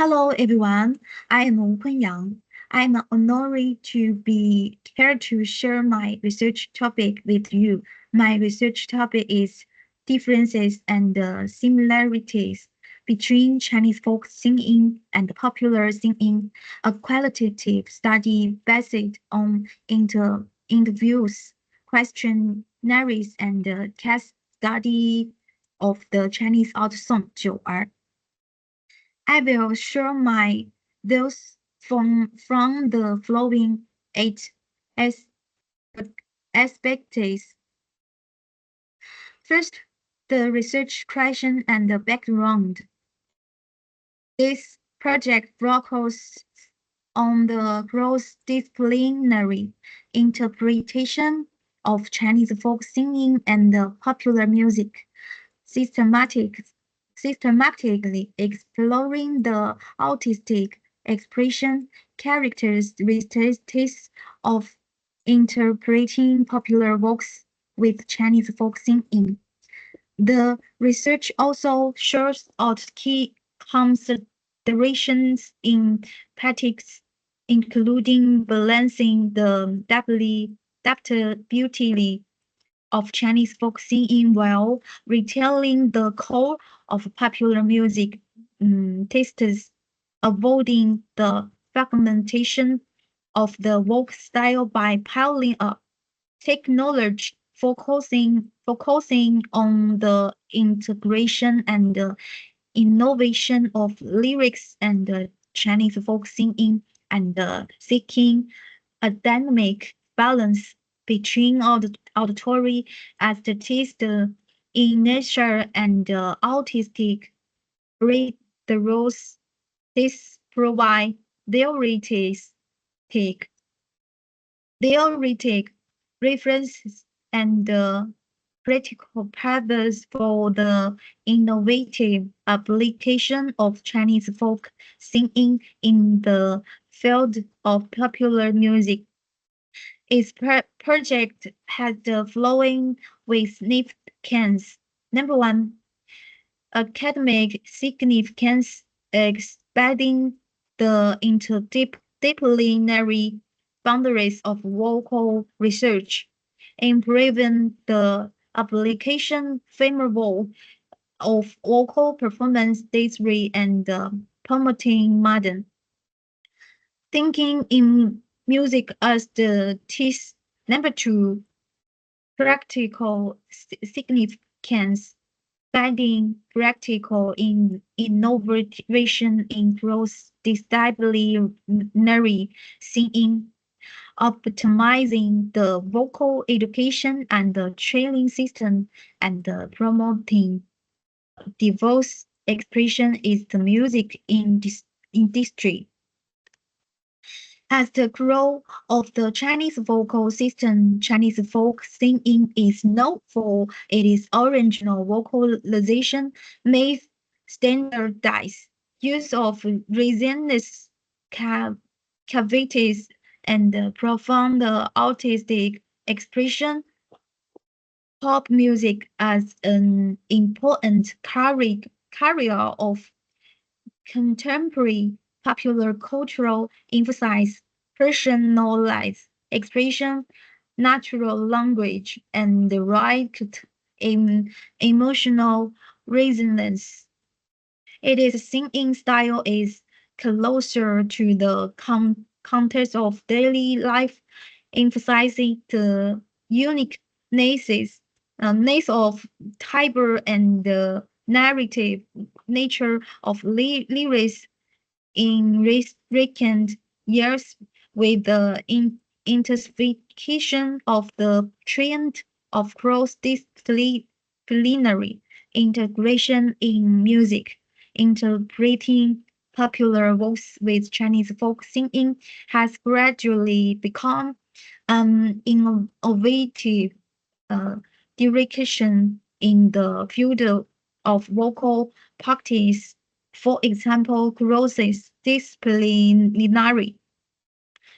Hello, everyone. I am Kunyang. I am honored to be here to share my research topic with you. My research topic is differences and similarities between Chinese folk singing and popular singing, a qualitative study based on interviews, questionnaires, and case study of the Chinese art song 九儿. I will share my views from the following eight as aspects. First, the research question and the background. This project focuses on the cross-disciplinary interpretation of Chinese folk singing and popular music, systematically exploring the artistic expression characteristics of interpreting popular works with Chinese folk singing. The research also shows out key considerations in practice, including balancing the adaptability of Chinese folk singing while retailing the core of popular music tastes, avoiding the fragmentation of the folk style by piling up technology focusing on the integration and innovation of lyrics and Chinese folk singing and seeking a dynamic balance between auditory, aesthetic, in nature, and artistic roles this provide theoretic theoretic references and practical purpose for the innovative application of Chinese folk singing in the field of popular music. Its project has the following with significance. Number one, academic significance expanding the interdisciplinary boundaries of vocal research, improving the application favorable of vocal performance theory and promoting modern thinking in music as the teach. Number two, practical significance guiding practical innovation in cross-disciplinary singing, optimizing the vocal education and the training system, and promoting diverse expression is the music industry. As the core of the Chinese vocal system, Chinese folk singing is known for its original vocalization, made standardized use of resonance cavities, and profound artistic expression. Pop music as an important carrier of contemporary popular cultural emphasize personalized expression, natural language, and the right in emotional resonance. Its singing style is closer to the context of daily life, emphasizing the uniqueness of timbre and the narrative nature of lyrics in recent years with the intensification of the trend of cross-disciplinary integration in music, interpreting popular works with Chinese folk singing has gradually become an innovative uh, direction in the field of vocal practice. For example, cross-disciplinary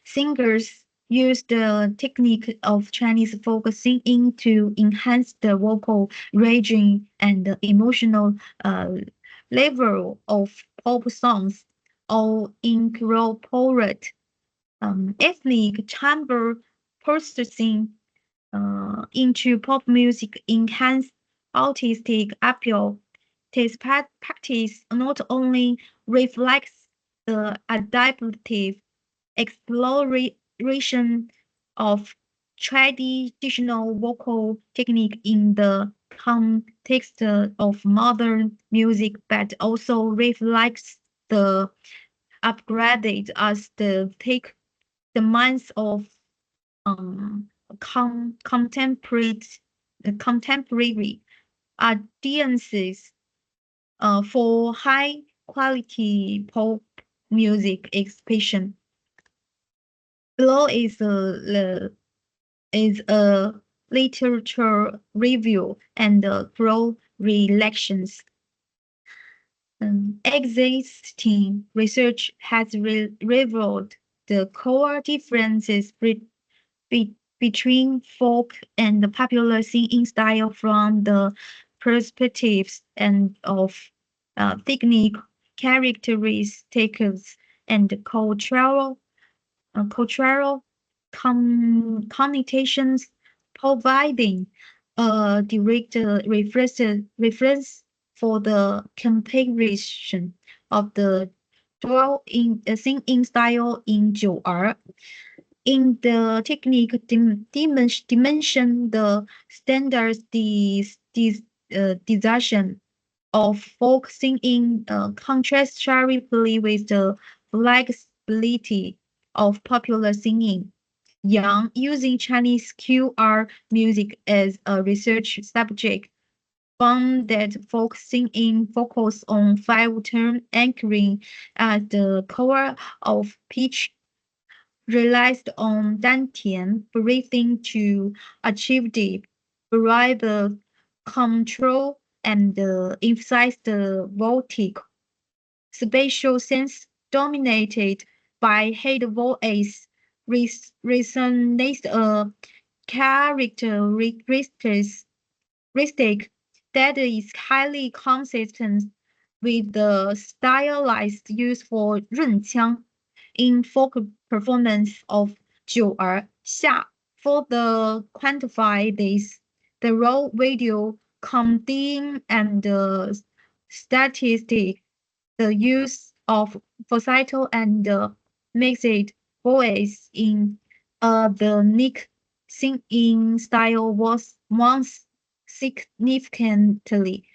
singers use the technique of Chinese folk singing to enhance the vocal range and the emotional uh, level of pop songs, or incorporate ethnic chamber processing into pop music enhance artistic appeal. This practice not only reflects the adaptive exploration of traditional vocal technique in the context of modern music, but also reflects the upgraded as the take the minds of um, contemporary contemporary audiences for high quality pop music expression. Below is a literature review and pro relections. Existing research has revealed the core differences between folk and the popular singing style from the perspectives and of technique characteristics and cultural connotations, providing a direct reference for the comparison of the dual in singing style in 九儿 in the technique dimension, the standards decision of folk singing contrasts sharply with the flexibility of popular singing. Yang, using Chinese QR music as a research subject, found that folk singing focus on five-tone anchoring at the core of pitch relies on dantian breathing to achieve deep, variable control and emphasize the voltic spatial sense dominated by head voice resonates a characteristic that is highly consistent with the stylized use for 润腔 in folk performance of 九儿下. For the quantify this, the raw video content and the statistic, the use of falsetto and mixed voice in the Nick singing style was once significantly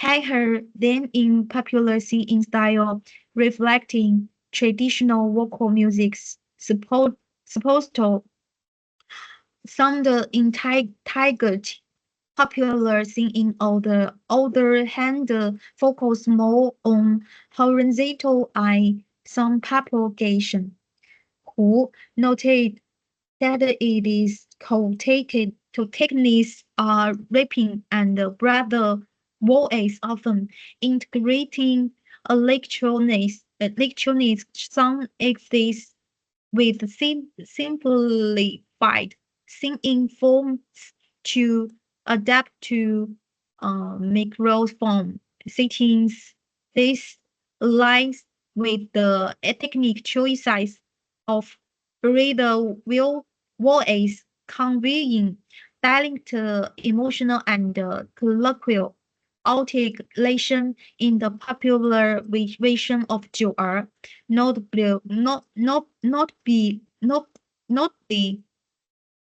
higher than in popular singing style, reflecting traditional vocal music's supposed to sound integrity. Popular singing on the other hand focus more on horizontal and some propagation. Who noted that it is co-taken to techniques are rapping and brother voice often integrating electronics sound exists with simplified singing forms to adapt to microphone settings. This aligns with the technique choices of breather will voice conveying dialect emotional and colloquial articulation in the popular version of 九儿 not be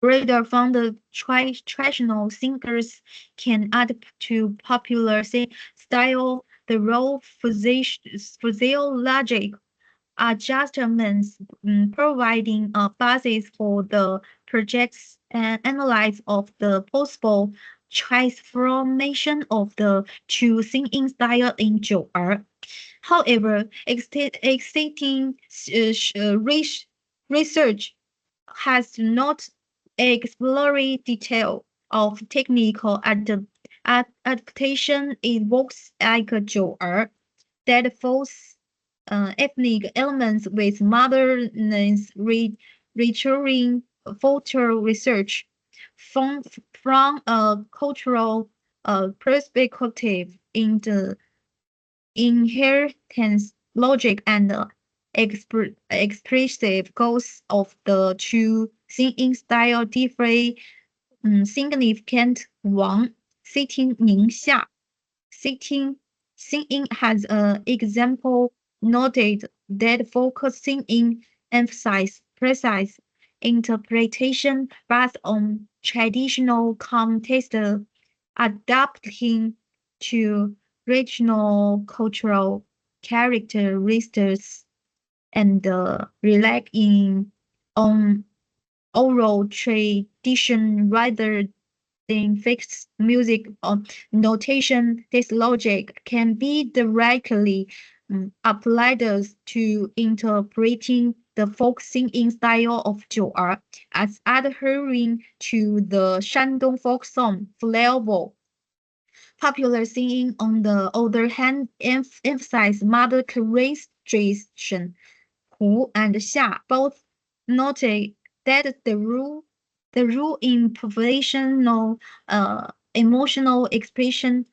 rather from the traditional singers can add to popular style the raw physiologic adjustments, providing a basis for the projects and analysis of the possible transformation of the two singing style in 九儿. However, existing research has not explored detail of technical adaptation in works like 九儿 that falls ethnic elements with modernist returing photo research from, from a cultural perspective in the inheritance logic and expressive goals of the two singing style differ significant. One, sitting 宁夏 sitting singing has an example noted that focus singing emphasize precise interpretation based on traditional context, adapting to regional cultural characteristics and relying on oral tradition rather than fixed music notation. This logic can be directly applied to interpreting the folk singing style of 九儿 as adhering to the Shandong folk song flavor. Popular singing, on the other hand, emphasize mother characterization. Hu and Xia both noted that the rule in professional emotional expression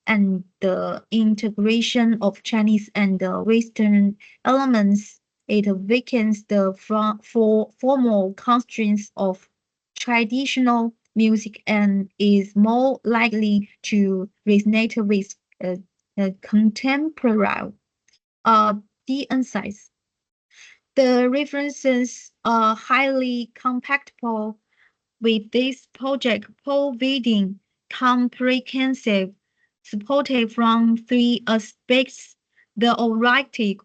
and the integration of Chinese and Western elements, it weakens the formal constraints of traditional music and is more likely to resonate with contemporary uh, de-emphasize. The references are highly compatible with this project, providing comprehensive support from three aspects: the theoretic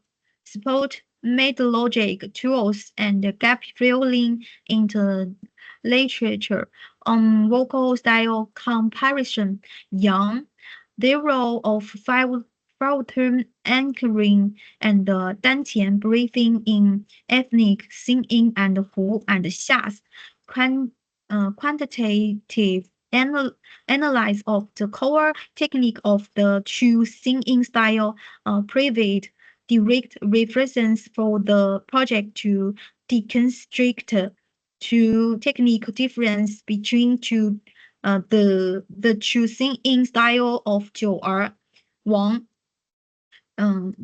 support, methodologic tools, and gap filling into literature. On vocal style comparison, Young, the role of five-term anchoring and dantian breathing in ethnic singing and Hu and Xia's quantitative analysis of the core technique of the two singing style provide direct references for the project to deconstruct two technical difference between the two singing style of 九儿. One,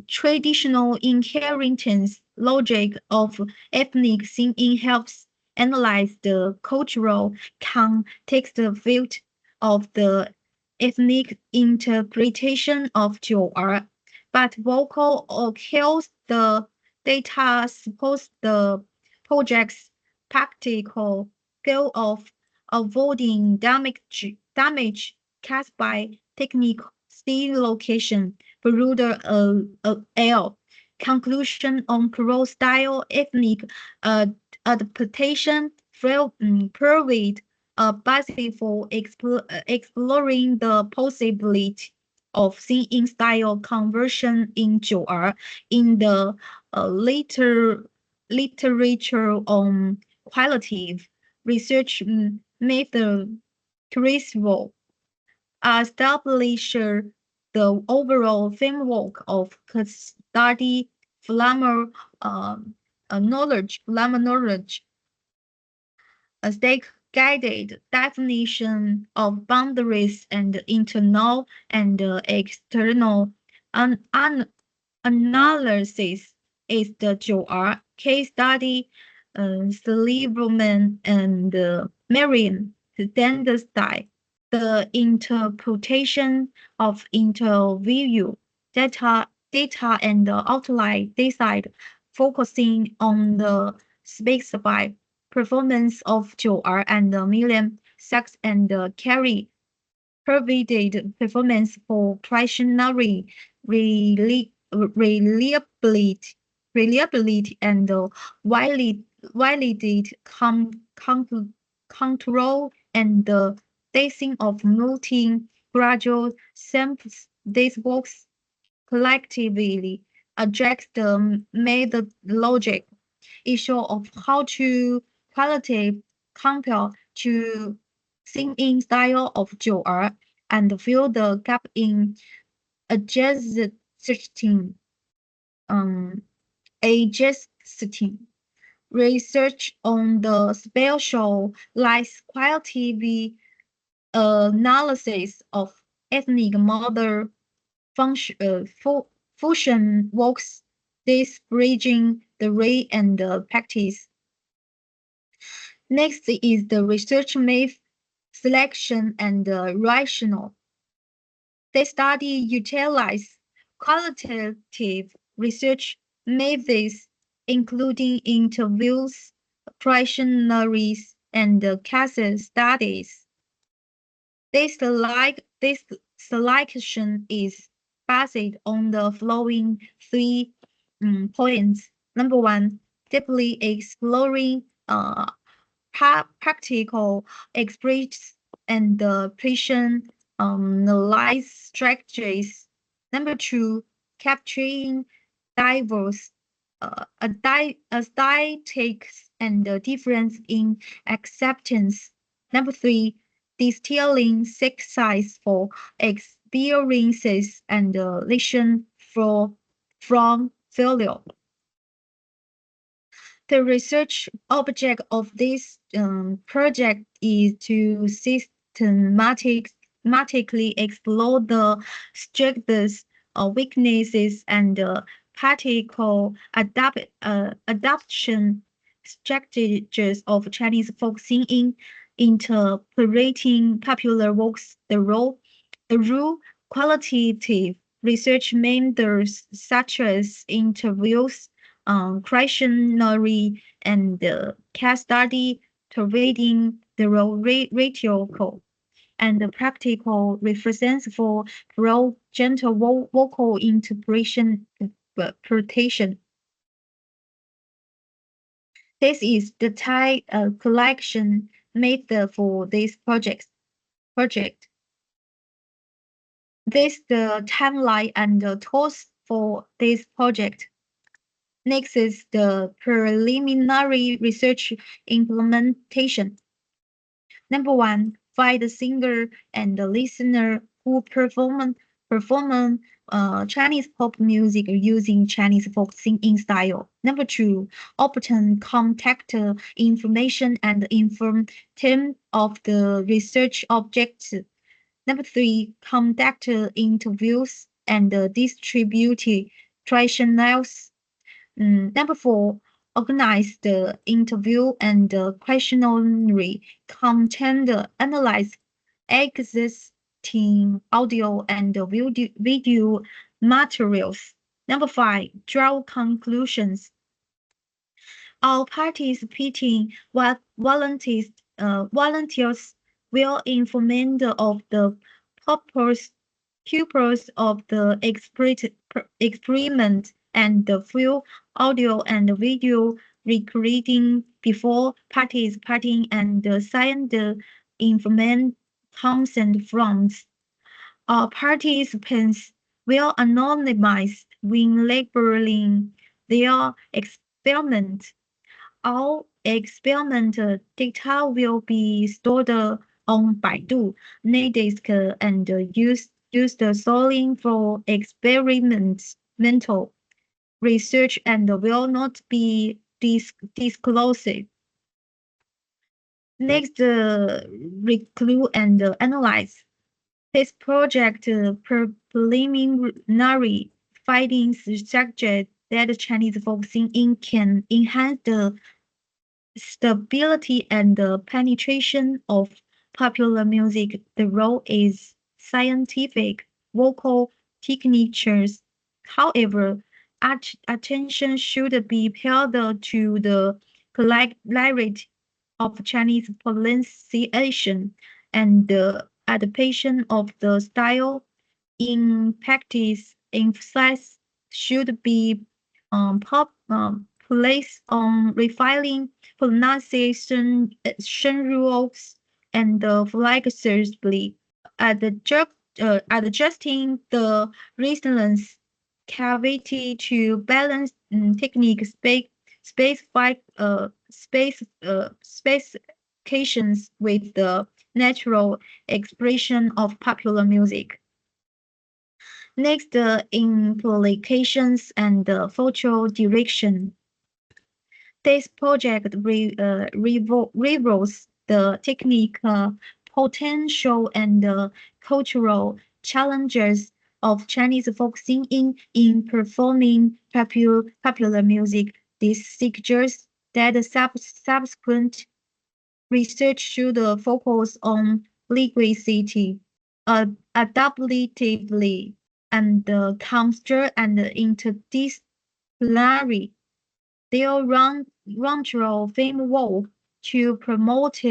traditional inheritance logic of ethnic singing helps analyze the cultural context field of the ethnic interpretation of 九儿, but vocal occurs the data supports the project's practical goal of avoiding damage caused by technique location. Broader L. Conclusion on cross style ethnic uh, adaptation provide a basis for exploring the possibility of singing style conversion in 九儿 in the literature on qualitative research method. Criswell establish the overall framework of study flammar knowledge, a stake-guided definition of boundaries and internal and external analysis is the 九R case study, Silverman and Marion standard style. The interpretation of interview data and outline decide, focusing on the specified performance of 九R and Million Sachs and Carey provided performance for questionnaire reliability, reliability and validate control and the dating of multi-graduate samples. These works collectively address the methodologic issue of how to qualitative compare to singing style of 九R and fill the gap in adjusting um, adjusting research on the specialized qualitative analysis of ethnic mother function fusion works this bridging the ray and the practice. Next is the research method selection and rational. They study utilize qualitative research methods, including interviews, questionnaires, and case studies. This selection is based on the following three points. Number one, deeply exploring practical experience and the patient life strategies. Number two, capturing diverse aesthetics and the difference in acceptance. Number three, distilling successful experiences and lesson from failure. The research object of this project is to systematically explore the strengths, weaknesses, and practical adoption strategies of Chinese folk singing, interpreting popular works. The rule qualitative research methods such as interviews, questionnaire, and case study providing the rhetorical and the practical reference for broad gentle vocal interpretation. This is the type collection method for this project. This the timeline and the tools for this project. Next is the preliminary research implementation. Number one, find the singer and the listener who perform Chinese pop music using Chinese folk singing style. Number two, obtain contact information and inform team of the research objects. Number three, conduct interviews and distribute questionnaires. Number four, organize the interview and the questionnaire content, analyze existing audio and video materials. Number five, draw conclusions. All participating volunteers will inform of the purpose of the experiment and the full audio and video recording before participating and sign the information consent forms. All participants will anonymize when labeling their experiment. All experiment data will be stored on Baidu, Nadisk, and used solely for experimental research and will not be disclosed. Next, recruit and analyze. This project preliminary findings suggest that Chinese folk singing can enhance the stability and the penetration of popular music. The role is scientific vocal techniques. However, attention should be paid to the clarity of Chinese pronunciation and the adaptation of the style in practice. Emphasis should be placed on refining pronunciation rules and flexibly adjusting the resonance cavity to balance technique specific specifications with the natural expression of popular music. Next, the implications and the future direction. This project reveals the technical potential and the cultural challenges of Chinese folk singing in performing popular music. This suggests that the subsequent research should focus on linguicity, adaptively, and culture and interdisciplinary. Their run framework to promote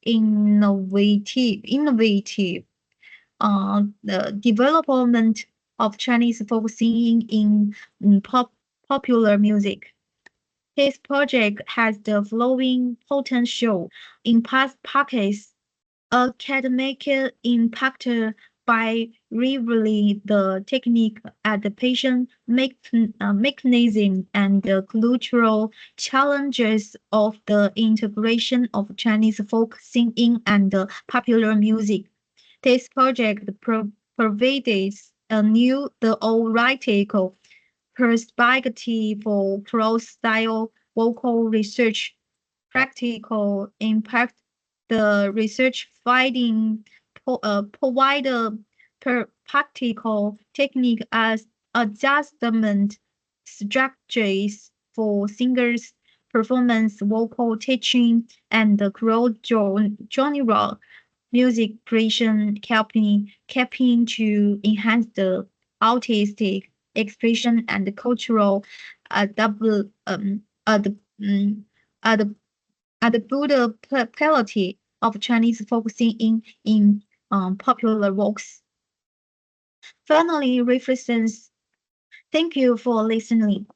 innovative the development of Chinese folk singing in popular music. His project has the following potential in past pockets academic impact by revealing the technique adaptation mechanism and the cultural challenges of the integration of Chinese folk singing and popular music. This project provides a new theoretical perspective for cross-style vocal research. Practical impact. The research finding provide a practical technique as adjustment strategies for singers, performance, vocal teaching, and the genre music creation, helping to enhance the artistic expression and the cultural double ad, um, ad, adaptability of Chinese folk singing in popular works. Finally, references. Thank you for listening.